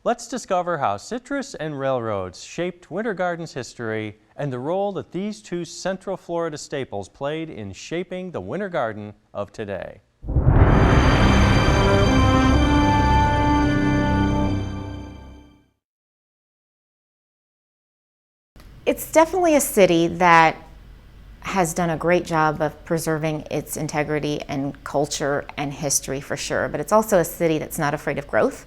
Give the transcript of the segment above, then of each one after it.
Let's discover how citrus and railroads shaped Winter Garden's history and the role that these two Central Florida staples played in shaping the Winter Garden of today. It's definitely a city that has done a great job of preserving its integrity and culture and history for sure, but it's also a city that's not afraid of growth,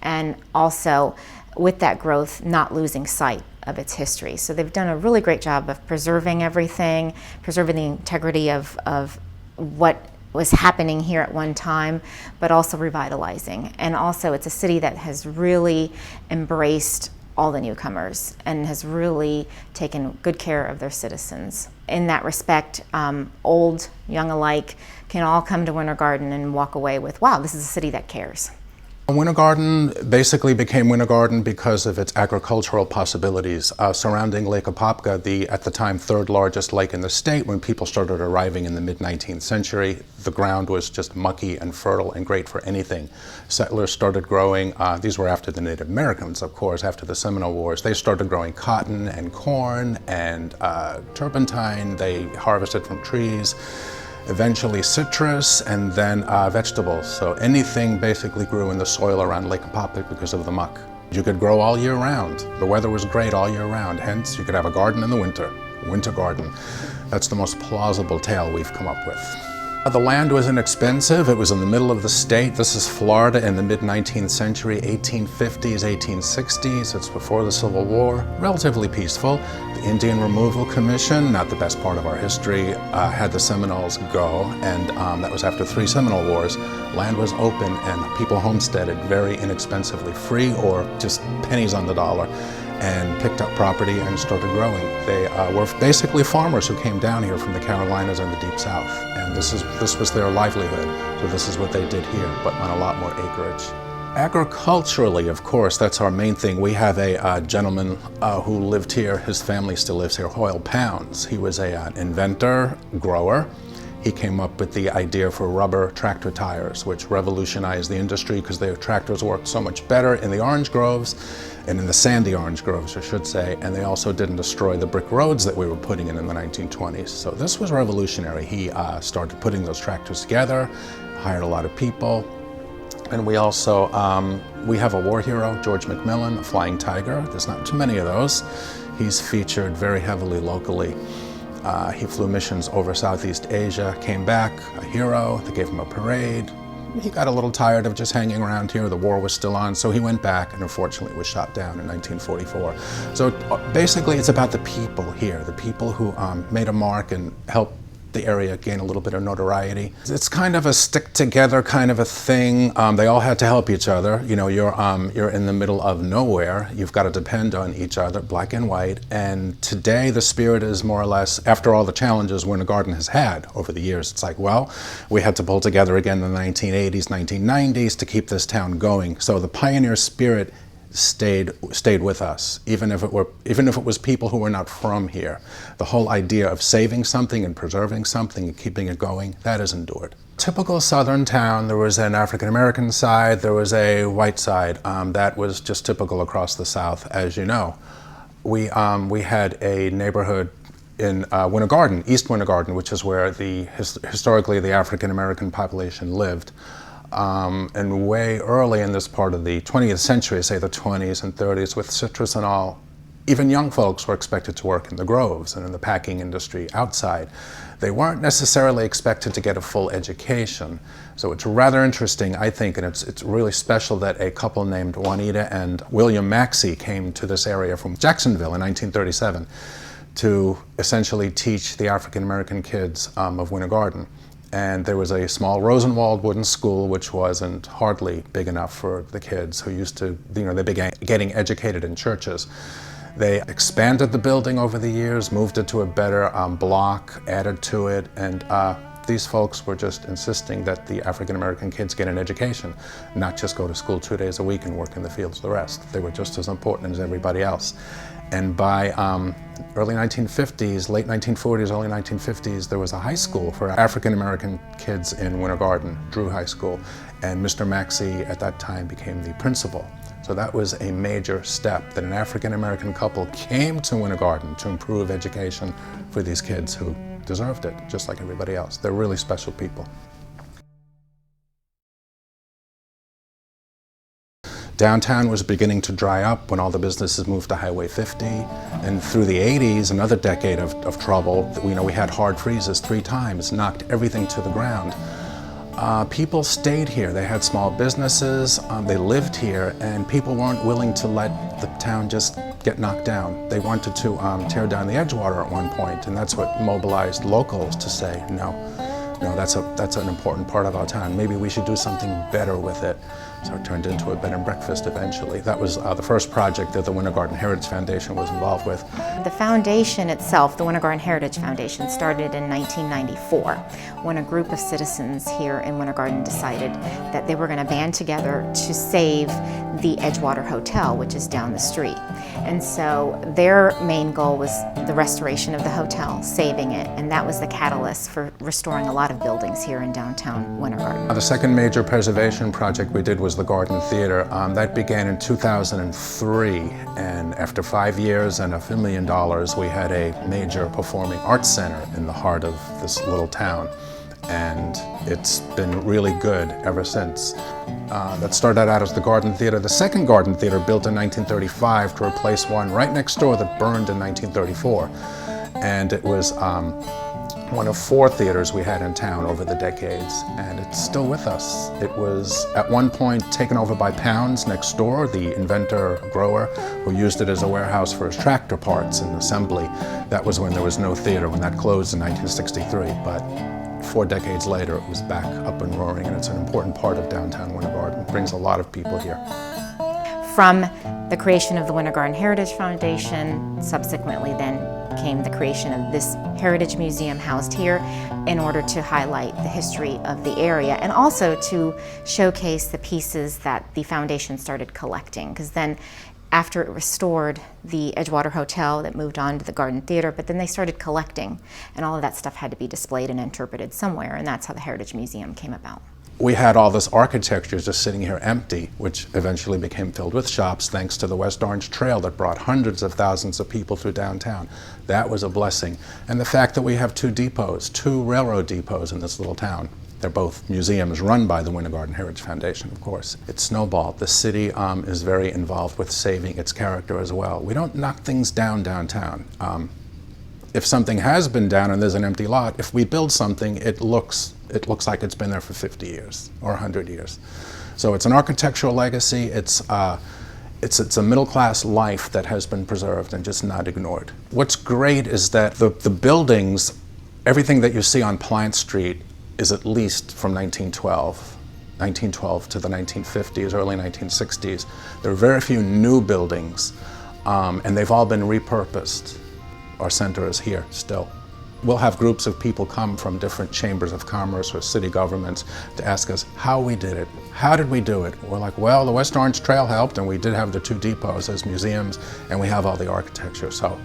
and also with that growth not losing sight of its history. So they've done a really great job of preserving everything, preserving the integrity of what was happening here at one time, but also revitalizing. And also it's a city that has really embraced all the newcomers and has really taken good care of their citizens. In that respect, old, young alike can all come to Winter Garden and walk away with, wow, this is a city that cares. Winter Garden basically became Winter Garden because of its agricultural possibilities. Surrounding Lake Apopka, the at the time third largest lake in the state, when people started arriving in the mid-19th century, the ground was just mucky and fertile and great for anything. Settlers started growing, these were after the Native Americans, of course, after the Seminole Wars. They started growing cotton and corn and turpentine. They harvested from trees. Eventually citrus, and then vegetables. So anything basically grew in the soil around Lake Apopka because of the muck. You could grow all year round. The weather was great all year round, hence you could have a garden in the winter, winter garden. That's the most plausible tale we've come up with. The land was inexpensive. It was in the middle of the state. This is Florida in the mid-19th century, 1850s, 1860s. It's before the Civil War. Relatively peaceful. The Indian Removal Commission, not the best part of our history, had the Seminoles go, and that was after 3 Seminole Wars. Land was open and people homesteaded very inexpensively, free or just pennies on the dollar, and picked up property and started growing. They were basically farmers who came down here from the Carolinas and the Deep South, and this was their livelihood. So this is what they did here, but on a lot more acreage. Agriculturally, of course, that's our main thing. We have a gentleman who lived here, his family still lives here, Hoyle Pounds. He was an inventor, grower. He came up with the idea for rubber tractor tires, which revolutionized the industry because their tractors worked so much better in the orange groves, and in the sandy orange groves, I should say, and they also didn't destroy the brick roads that we were putting in the 1920s. So this was revolutionary. He started putting those tractors together, hired a lot of people, and we also, we have a war hero, George McMillan, a flying tiger. There's not too many of those. He's featured very heavily locally. He flew missions over Southeast Asia, came back, a hero. They gave him a parade. He got a little tired of just hanging around here. The war was still on, so he went back and unfortunately was shot down in 1944. So basically it's about the people here, the people who made a mark and helped the area gain a little bit of notoriety. It's kind of a stick-together kind of a thing. They all had to help each other. You know, you're in the middle of nowhere. You've got to depend on each other, black and white. And today the spirit is more or less, after all the challenges Winter Garden has had over the years, it's like, well, we had to pull together again in the 1980s, 1990s to keep this town going. So the pioneer spirit stayed with us, even if it was people who were not from here. The whole idea of saving something and preserving something and keeping it going, that has endured. Typical southern town, there was an African-American side, there was a white side. That was just typical across the South, as you know. We had a neighborhood in Winter Garden, East Winter Garden, which is where historically the African-American population lived. And way early in this part of the 20th century, say the 20s and 30s, with citrus and all, even young folks were expected to work in the groves and in the packing industry outside. They weren't necessarily expected to get a full education. So it's rather interesting, I think, and it's really special that a couple named Juanita and William Maxey came to this area from Jacksonville in 1937 to essentially teach the African-American kids of Winter Garden. And there was a small Rosenwald wooden school which wasn't hardly big enough for the kids who used to, they began getting educated in churches. They expanded the building over the years, moved it to a better block, added to it, and these folks were just insisting that the African-American kids get an education, not just go to school 2 days a week and work in the fields the rest. They were just as important as everybody else. And by early 1950s, late 1940s, early 1950s, there was a high school for African-American kids in Winter Garden, Drew High School, and Mr. Maxey at that time became the principal. So that was a major step, that an African-American couple came to Winter Garden to improve education for these kids who deserved it, just like everybody else. They're really special people. Downtown was beginning to dry up when all the businesses moved to Highway 50. And through the 80s, another decade of trouble, we had hard freezes 3 times, knocked everything to the ground. People stayed here. They had small businesses, they lived here, and people weren't willing to let the town just get knocked down. They wanted to tear down the Edgewater at one point, and that's what mobilized locals to say, no, that's an important part of our town. Maybe we should do something better with it. So it turned into a bed and breakfast eventually. That was the first project that the Winter Garden Heritage Foundation was involved with. The foundation itself, the Winter Garden Heritage Foundation, started in 1994 when a group of citizens here in Winter Garden decided that they were going to band together to save the Edgewater Hotel, which is down the street. And so their main goal was the restoration of the hotel, saving it, and that was the catalyst for restoring a lot of buildings here in downtown Winter Garden. The second major preservation project we did was the Garden Theater. That began in 2003, and after 5 years and $1 million, we had a major performing arts center in the heart of this little town. And it's been really good ever since. That started out as the Garden Theater. The second Garden Theater, built in 1935 to replace one right next door that burned in 1934. And it was one of 4 theaters we had in town over the decades, and it's still with us. It was at one point taken over by Pounds next door, the inventor grower who used it as a warehouse for his tractor parts and assembly. That was when there was no theater, when that closed in 1963. But 4 decades later, it was back up and roaring, and it's an important part of downtown Winter Garden. It brings a lot of people here. From the creation of the Winter Garden Heritage Foundation, subsequently then came the creation of this Heritage Museum housed here in order to highlight the history of the area and also to showcase the pieces that the foundation started collecting. Because then after it restored the Edgewater Hotel, that moved on to the Garden Theater, but then they started collecting, and all of that stuff had to be displayed and interpreted somewhere, and that's how the Heritage Museum came about. We had all this architecture just sitting here empty, which eventually became filled with shops thanks to the West Orange Trail that brought hundreds of thousands of people through downtown. That was a blessing. And the fact that we have 2 depots, 2 railroad depots in this little town. They're both museums run by the Winter Garden Heritage Foundation, of course. It snowballed. The city is very involved with saving its character as well. We don't knock things down downtown. If something has been down and there's an empty lot, if we build something, it looks like it's been there for 50 years or 100 years. So it's an architectural legacy. It's a middle-class life that has been preserved and just not ignored. What's great is that the buildings, everything that you see on Plant Street is at least from 1912 to the 1950s, early 1960s. There are very few new buildings, and they've all been repurposed. Our center is here still. We'll have groups of people come from different chambers of commerce or city governments to ask us how we did it. How did we do it? We're like, well, the West Orange Trail helped, and we did have the 2 depots as museums, and we have all the architecture. So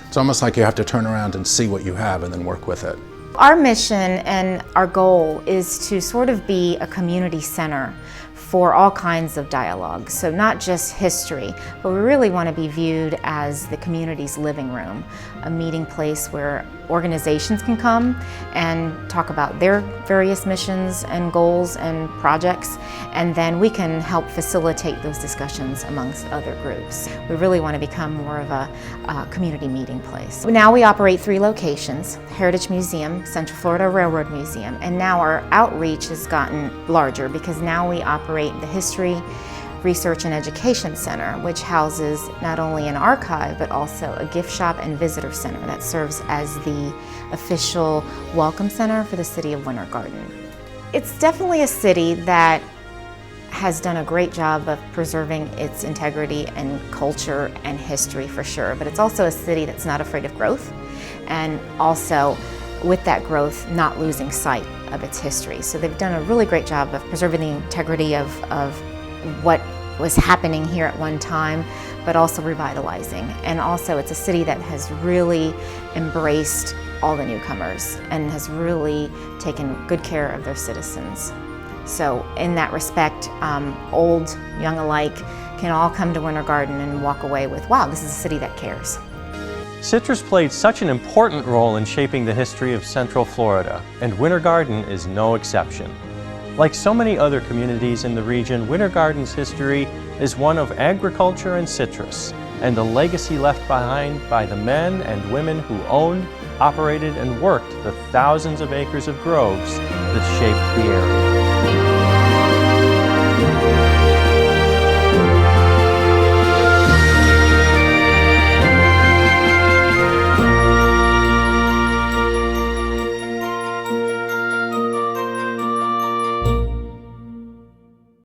it's almost like you have to turn around and see what you have and then work with it. Our mission and our goal is to sort of be a community center for all kinds of dialogue. So not just history, but we really want to be viewed as the community's living room, a meeting place where organizations can come and talk about their various missions and goals and projects, and then we can help facilitate those discussions amongst other groups. We really want to become more of a community meeting place. Now we operate 3 locations: Heritage Museum, Central Florida Railroad Museum, and now our outreach has gotten larger because now we operate the History, Research and Education Center, which houses not only an archive but also a gift shop and visitor center that serves as the official welcome center for the city of Winter Garden. It's definitely a city that has done a great job of preserving its integrity and culture and history for sure, but it's also a city that's not afraid of growth, and also with that growth not losing sight of its history. So they've done a really great job of preserving the integrity of what was happening here at one time, but also revitalizing. And also it's a city that has really embraced all the newcomers and has really taken good care of their citizens. So in that respect, old, young alike, can all come to Winter Garden and walk away with, wow, this is a city that cares. Citrus played such an important role in shaping the history of Central Florida, and Winter Garden is no exception. Like so many other communities in the region, Winter Garden's history is one of agriculture and citrus, and the legacy left behind by the men and women who owned, operated, and worked the thousands of acres of groves that shaped the area.